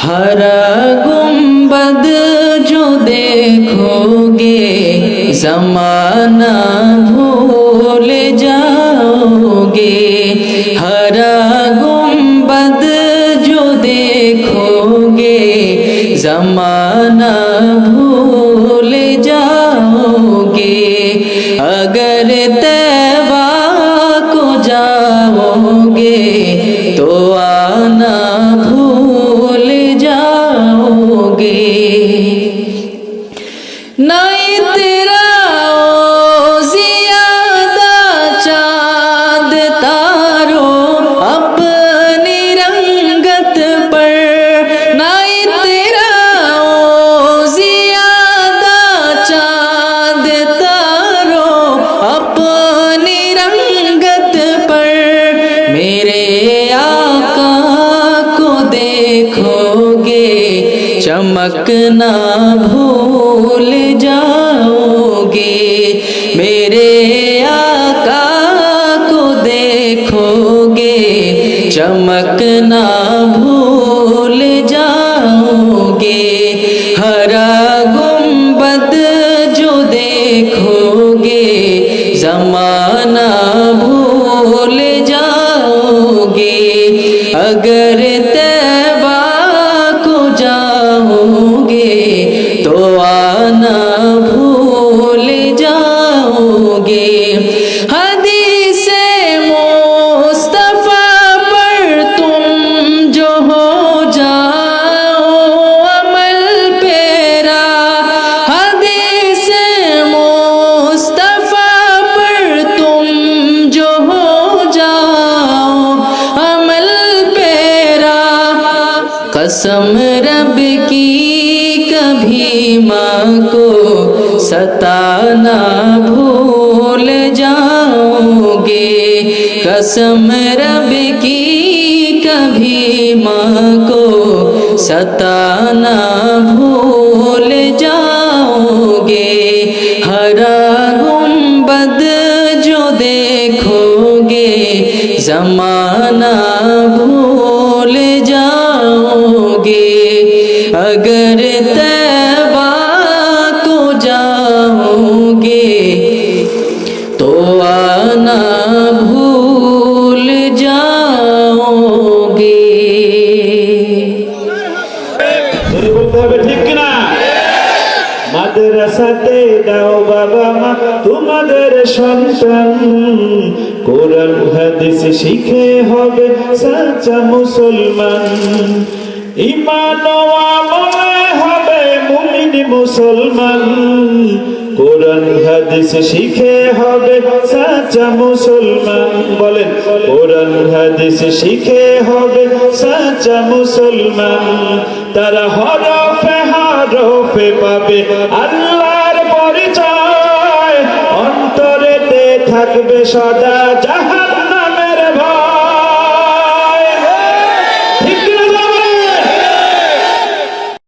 हरा गुंबद जो देखोगे ज़माना भूल जाओगे। हरा गुंबद जो देखोगे ज़माना भूल जाओगे। अगर तैबा को जाओगे तो आना भूल जाओगे। नहीं तेरा ओ ज़ियादा चाँद तारो अपनी रंगत पर। नहीं तेरा ओ ज़ियादा चाँद तारो अपनी रंगत पर। मेरे आका को देखोगे चमकना भूल जाओगे। मेरे आका को देखोगे चमकना भूल जाओगे। हरा गुंबद जो देखोगे ज़माना भूल जाओगे। अगर तैबा को जाओगे तो आना भूल जाओगे। हदीसे मुस्तफा पर तुम जो हो जाओ अमल पेरा। हदीसे मुस्तफा पर तुम जो हो जाओ अमल पेरा। कसम रब की कभी माँ को सताना भूल जाओगे। कसम रब की कभी माँ को सताना भूल जाओगे। हरा गुंबद जो देखोगे ज़माना भूल जाओगे। अगर तैबा को जाओगे तो आना भूल जाओगे। বলতে হবে ঠিক কিনা? মাদ্রাসাতে দাও বাবা মা তোমাদের সন্তান, কোরআন হাদিস শিখে হবে সাচ্চা মুসলমান। ঈমান ও আমলে হবে মুমিন মুসলমান, কোরআন হাদিস শিখে হবে সাচ্চা মুসলমান। বলেন কোরআন হাদিস শিখে হবে সাচ্চা মুসলমান। তারা হরফে হরফে পাবে আল্লাহর পরিচয়, অন্তরেতে থাকবে সদা জাহান